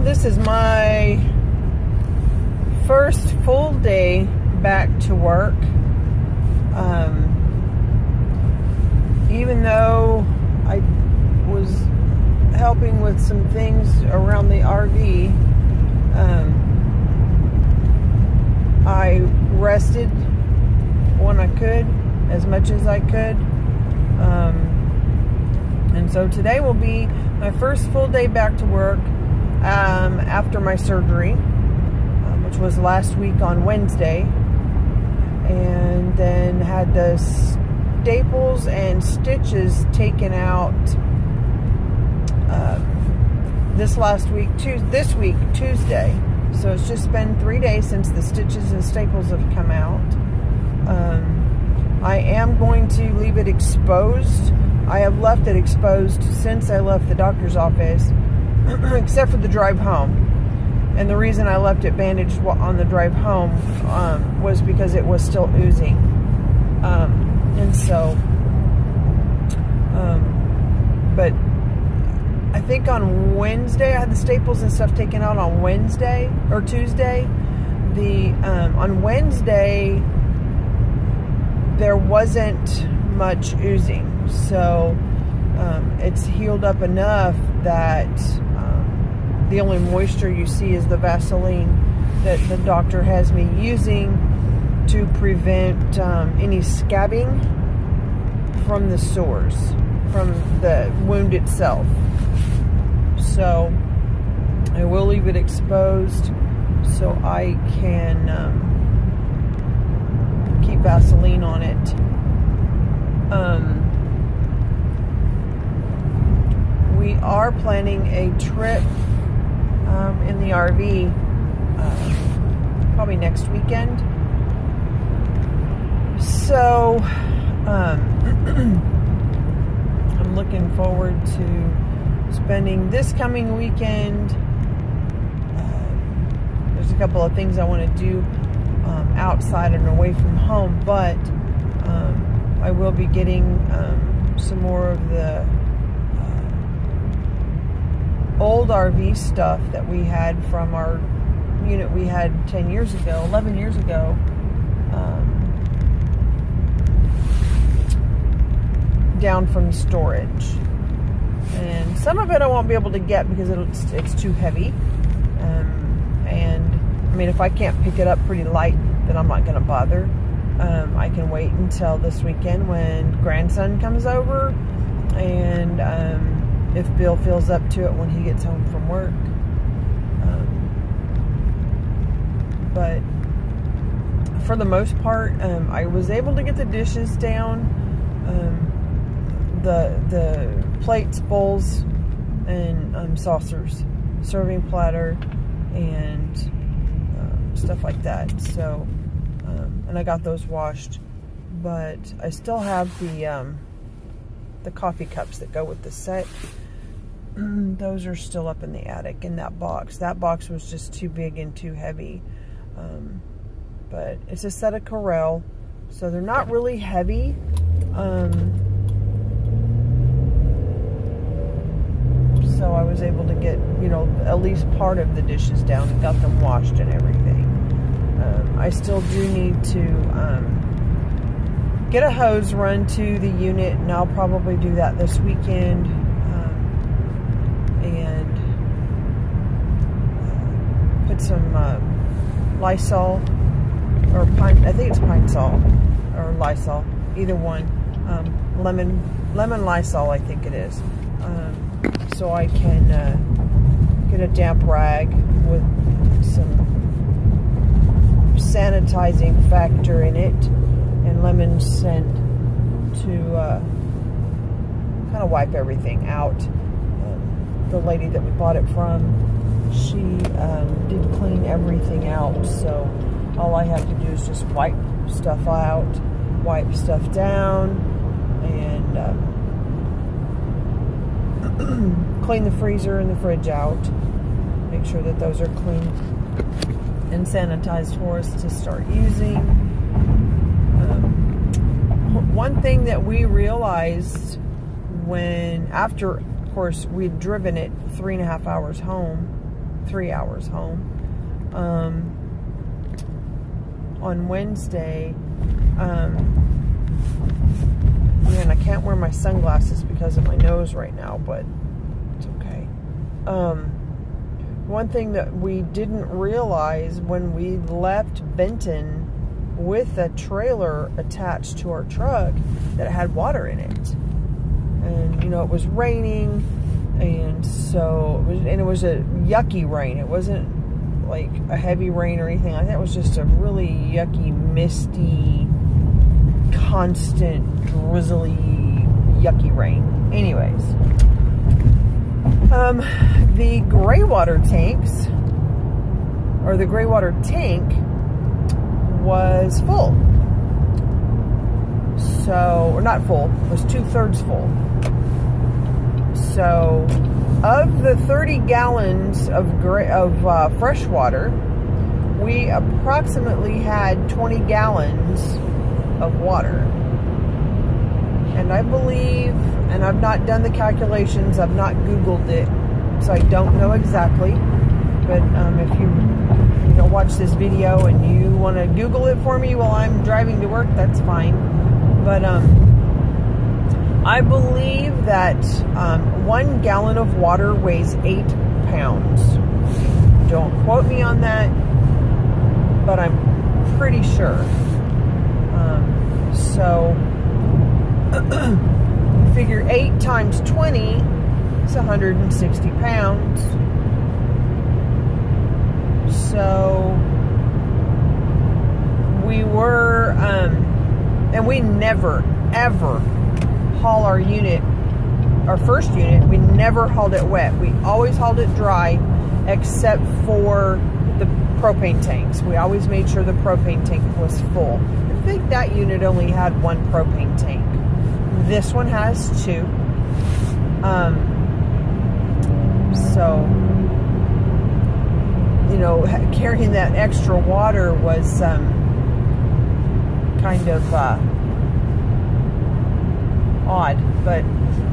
This is my first full day back to work. Even though I was helping with some things around the RV, I rested when I could, as much as I could. And so today will be my first full day back to work after my surgery, which was last week on Wednesday, and then had the staples and stitches taken out this week Tuesday. So it's just been 3 days since the stitches and staples have come out. I am going to leave it exposed. I have left it exposed since I left the doctor's office, except for the drive home. And the reason I left it bandaged on the drive home was because it was still oozing. And so, but I think on Wednesday, I had the staples and stuff taken out on Wednesday or Tuesday. On Wednesday, there wasn't much oozing. So it's healed up enough that the only moisture you see is the Vaseline that the doctor has me using to prevent any scabbing from the sores, from the wound itself. So I will leave it exposed so I can keep Vaseline on it. We are planning a trip in the RV probably next weekend. So I'm looking forward to spending this coming weekend. There's a couple of things I want to do outside and away from home, but I will be getting some more of the old RV stuff that we had from our unit we had 11 years ago. Down from storage. And some of it I won't be able to get because it's too heavy. And I mean, if I can't pick it up pretty light, then I'm not going to bother. I can wait until this weekend when grandson comes over, and if Bill feels up to it when he gets home from work. But for the most part, I was able to get the dishes down, the plates, bowls, and saucers, serving platter, and stuff like that. So, and I got those washed, but I still have the coffee cups that go with the set. Those are still up in the attic in that box. That box was just too big and too heavy. But it's a set of Corelle, so they're not really heavy. So I was able to get, at least part of the dishes down and got them washed and everything. I still do need to get a hose run to the unit, and I'll probably do that this weekend. And put some Lysol, or I think it's Pine Sol, or Lysol, either one. Lemon Lysol, I think it is. So I can get a damp rag with some sanitizing factor in it and lemon scent to kind of wipe everything out. The lady that we bought it from, she did clean everything out, so all I have to do is just wipe stuff out, wipe stuff down, and clean the freezer and the fridge out. Make sure that those are clean and sanitized for us to start using. One thing that we realized after, of course, we'd driven it 3.5 hours home, 3 hours home. On Wednesday, man, I can't wear my sunglasses because of my nose right now, but it's okay. One thing that we didn't realize when we left Benton with a trailer attached to our truck, that it had water in it. And, you know, it was raining, and so, it was a yucky rain. It wasn't like a heavy rain or anything like that. It was just a really yucky, misty, constant, drizzly, yucky rain. Anyways, the gray water tanks, or the gray water tank, was full. So, or not full, it was 2/3 full. So, of the 30 gallons of fresh water, we approximately had 20 gallons of water. And I believe, and I've not done the calculations, I've not Googled it, so I don't know exactly. But if you watch this video and you want to Google it for me while I'm driving to work, that's fine. But I believe that 1 gallon of water weighs 8 pounds. Don't quote me on that, but I'm pretty sure. So, figure 8 times 20 is 160 pounds. So, we were, and we never, ever haul our unit, our first unit, we never hauled it wet. We always hauled it dry, except for the propane tanks. We always made sure the propane tank was full. I think that unit only had 1 propane tank. This one has 2. So, you know, carrying that extra water was kind of odd. But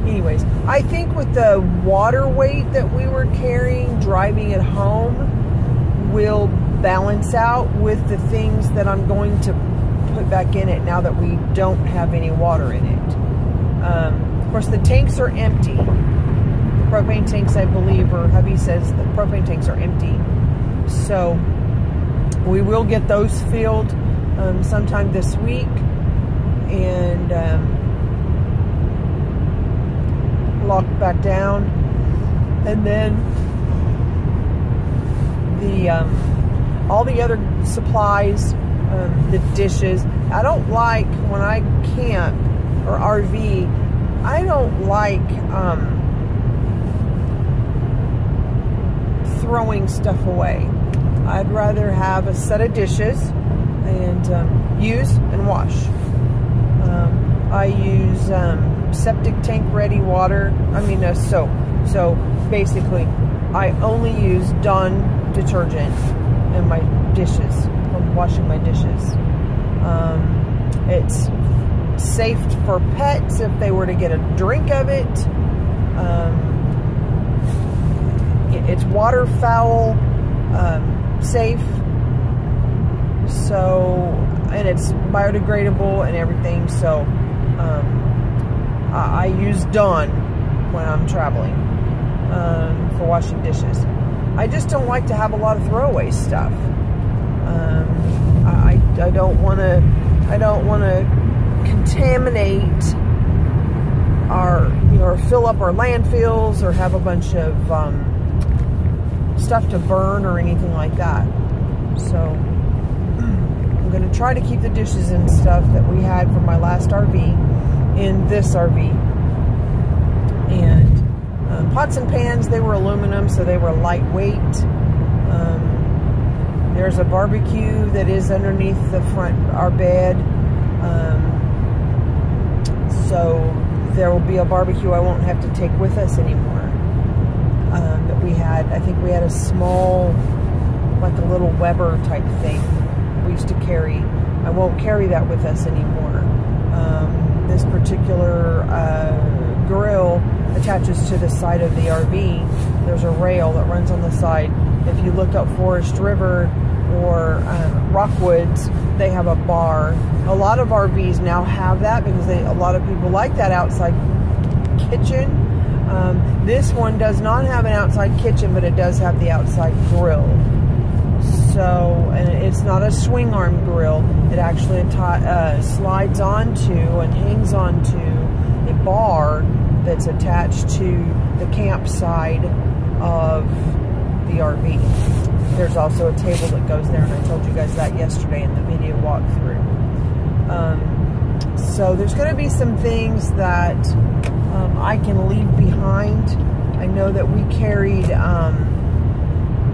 anyways, I think with the water weight that we were carrying, driving it home will balance out with the things that I'm going to put back in it now that we don't have any water in it. Of course, the tanks are empty. The propane tanks, I believe, or hubby says the propane tanks are empty. So we will get those filled sometime this week, and locked back down. And then the all the other supplies, the dishes. I don't like, when I camp or RV, I don't like throwing stuff away. I'd rather have a set of dishes and use and wash. I use septic tank ready water. I mean soap. So basically, I only use Dawn detergent in my dishes, when washing my dishes. It's safe for pets if they were to get a drink of it. It's waterfowl safe. So, and it's biodegradable and everything. So, I use Dawn when I'm traveling for washing dishes. I just don't like to have a lot of throwaway stuff. I don't want to contaminate our, or fill up our landfills, or have a bunch of stuff to burn or anything like that. So I'm going to try to keep the dishes and stuff that we had from my last RV in this RV. And pots and pans, they were aluminum, so they were lightweight. There's a barbecue that is underneath the front, our bed. So there will be a barbecue I won't have to take with us anymore. But we had, I think we had a small, like a little Weber type thing we used to carry. I won't carry that with us anymore. This particular grill attaches to the side of the RV. There's a rail that runs on the side. if you look up Forest River or Rockwoods, they have a bar. A lot of RVs now have that because a lot of people like that outside kitchen. This one does not have an outside kitchen, but it does have the outside grill. So, and it's not a swing arm grill. It actually slides onto and hangs onto a bar that's attached to the campsite of the RV. There's also a table that goes there, and I told you guys that yesterday in the video walkthrough. So there's going to be some things that I can leave behind. I know that we carried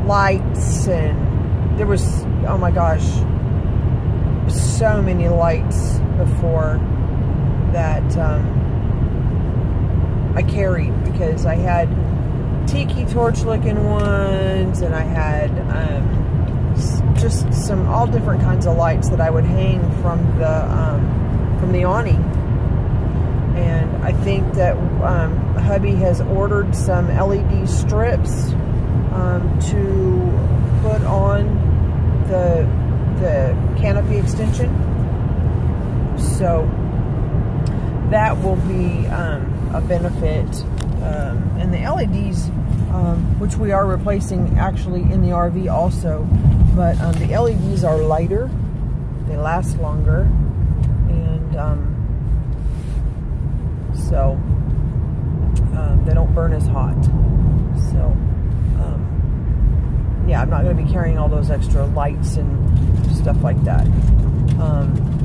lights, and there was, oh my gosh, so many lights before that I carried, because I had tiki torch looking ones, and I had just some all different kinds of lights that I would hang from the awning. And I think that hubby has ordered some LED strips to put on the canopy extension, so that will be a benefit. And the LEDs, which we are replacing actually in the RV also, but the LEDs are lighter, they last longer, and so they don't burn as hot. So yeah, I'm not going to be carrying all those extra lights and stuff like that.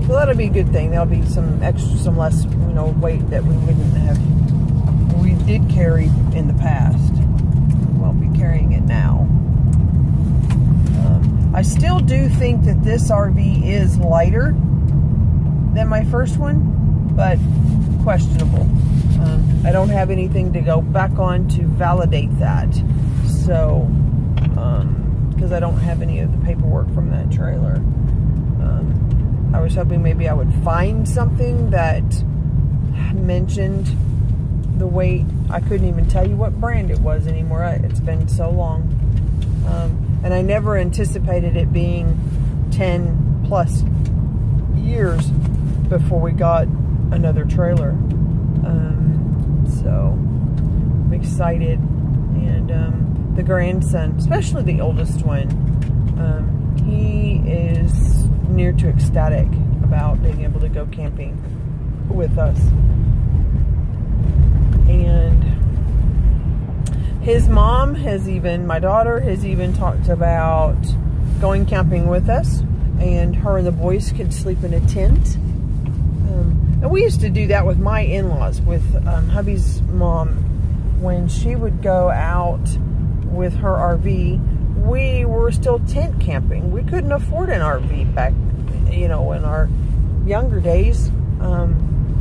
So that'll be a good thing. There'll be some less, weight that we wouldn't have. We did carry in the past. We won't be carrying it now. I still do think that this RV is lighter than my first one, but questionable. I don't have anything to go back on to validate that. So, because I don't have any of the paperwork from that trailer. I was hoping maybe I would find something that mentioned the weight. I couldn't even tell you what brand it was anymore. It's been so long. And I never anticipated it being 10 plus years before we got another trailer. So I'm excited. And the grandson, especially the oldest one, he is near to ecstatic about being able to go camping with us. And his mom my daughter has even talked about going camping with us, and her and the boys could sleep in a tent. And we used to do that with my in-laws, with hubby's mom. When she would go out with her RV, we were still tent camping. We couldn't afford an RV back, in our younger days.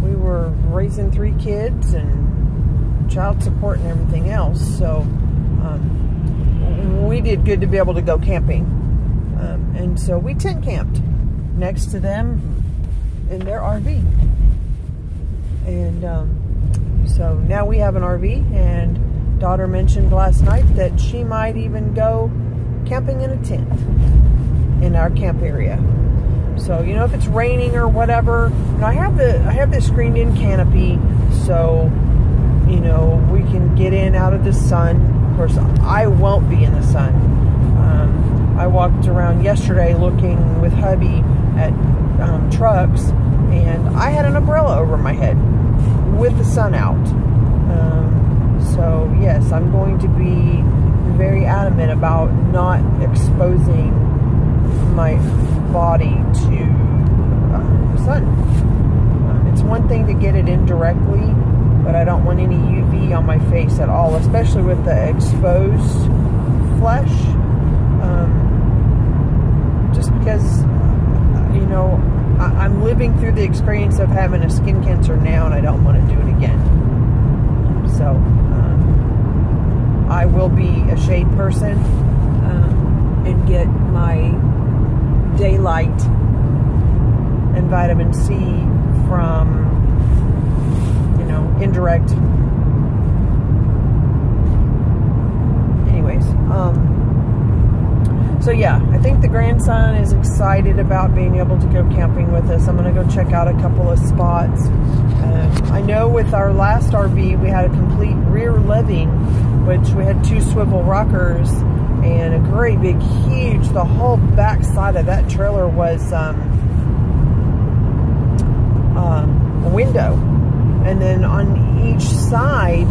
We were raising 3 kids and child support and everything else. So we did good to be able to go camping. And so we tent camped next to them in their RV. And so now we have an RV, and daughter mentioned last night that she might even go camping in a tent in our camp area. So, if it's raining or whatever, I have this screened-in canopy, so, we can get in out of the sun. Of course, I won't be in the sun. I walked around yesterday looking with hubby at trucks, and I had an umbrella over my head with the sun out. So, yes, I'm going to be very adamant about not exposing my body to the sun. It's one thing to get it indirectly, but I don't want any UV on my face at all, especially with the exposed flesh. Just because, I'm living through the experience of having a skin cancer now, and I don't want to do it again. So, I will be a shade person and get my daylight and vitamin C from, indirect. Anyways, So yeah, I think the grandson is excited about being able to go camping with us. I'm going to go check out a couple of spots. I know with our last RV, we had a complete rear living, which we had 2 swivel rockers and a great big, huge, the whole back side of that trailer was a window. And then on each side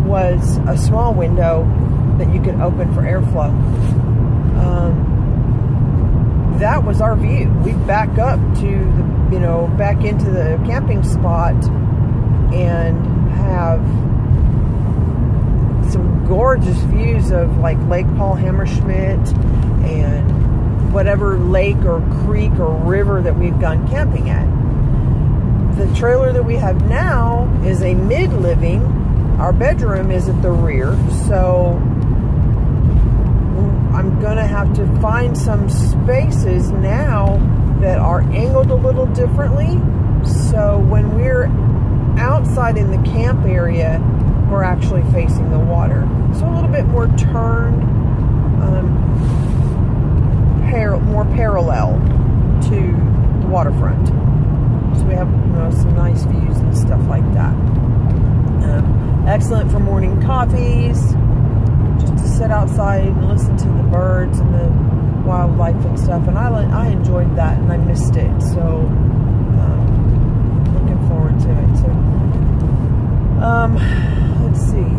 was a small window that you could open for airflow. That was our view. We'd back up to the, back into the camping spot and have some gorgeous views of like Lake Paul Hammerschmidt and whatever lake or creek or river that we've gone camping at. The trailer that we have now is a mid-living. Our bedroom is at the rear, so I'm going to have to find some spaces now that are angled a little differently. So when we're outside in the camp area, we're actually facing the water. So a little bit more turned, more parallel to the waterfront. So we have some nice views and stuff like that. Excellent for morning coffees, just to sit outside and listen to the birds and the wildlife and stuff. And I enjoyed that, and I missed it. So looking forward to it. So let's see.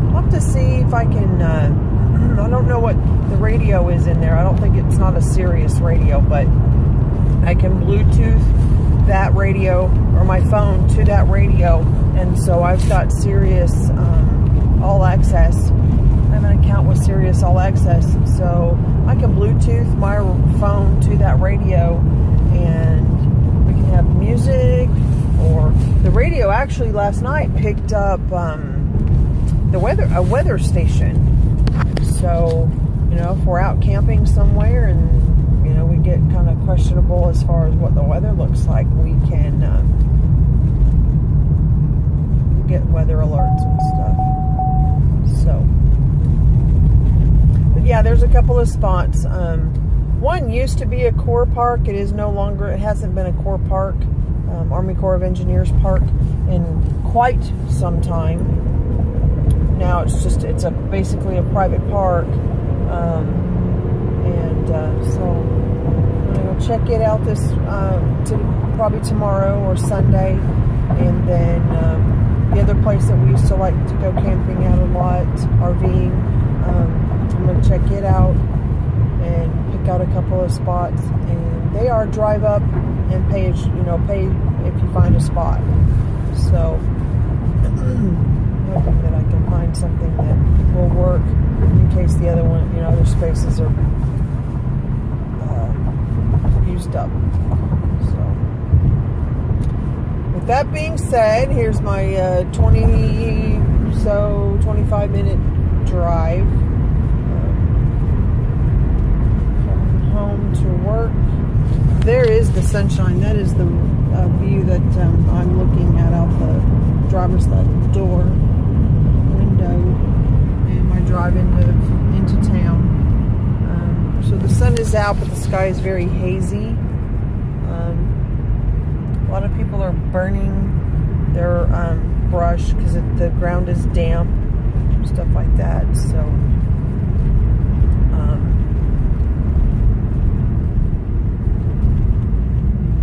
I'll have to see if I can. I don't know what the radio is in there. I don't think it's not a Sirius radio, but I can Bluetooth that radio or my phone to that radio, and so I've got Sirius All Access. I have an account with Sirius All Access, so I can Bluetooth my phone to that radio, and we can have music. Or the radio actually last night picked up a weather station. So if we're out camping somewhere and we get kind of questionable as far as what the weather looks like, we can get weather alerts and stuff. So, but yeah, there's a couple of spots. One used to be a Corps park. It is no longer. It hasn't been a Corps park, Army Corps of Engineers park, in quite some time. Now it's basically a private park. So I'm going to go check it out probably tomorrow or Sunday. And then the other place that we used to like to go camping at a lot, RVing, I'm going to check it out and pick out a couple of spots. And they are drive up and pay if you find a spot. So hoping that I can find something that will work in case the other one, other spaces are used up. So, with that being said, here's my 25-minute drive from home to work. There is the sunshine. That is the view that I'm looking at out the driver's door window, and my drive into town. So the sun is out, but the sky is very hazy. A lot of people are burning their brush because the ground is damp, stuff like that. So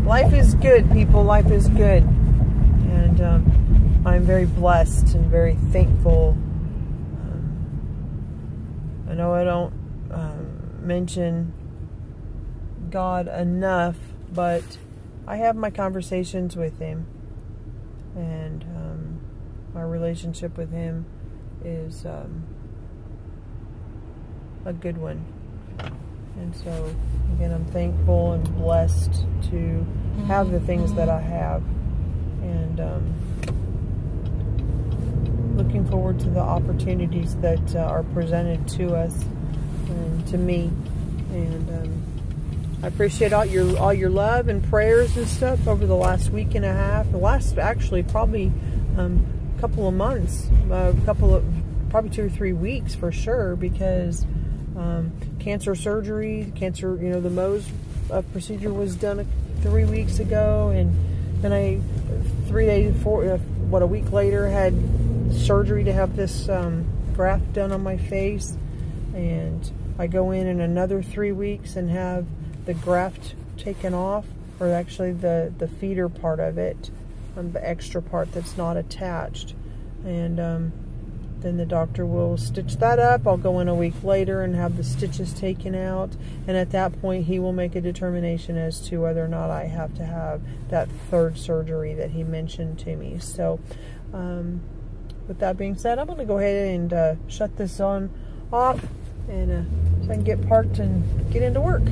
life is good, people. Life is good, and I'm very blessed and very thankful. I know I don't mention God enough, but I have my conversations with Him, and my relationship with Him is a good one. And so, again, I'm thankful and blessed to have the things that I have, and looking forward to the opportunities that are presented to us and to me. And I appreciate all your love and prayers and stuff over the last week and a half. The last, actually, probably couple of months, probably 2 or 3 weeks for sure, because cancer surgery, the Mohs procedure was done 3 weeks ago, and then I, a week later, had surgery to have this graft done on my face, and I go in another 3 weeks and have the graft taken off, or actually the feeder part of it, the extra part that's not attached, and then the doctor will stitch that up. I'll go in a week later and have the stitches taken out, and at that point he will make a determination as to whether or not I have to have that third surgery that he mentioned to me. So with that being said, I'm going to go ahead and shut this off, and so I can get parked and get into work.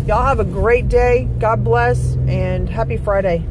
Y'all have a great day. God bless, and happy Friday.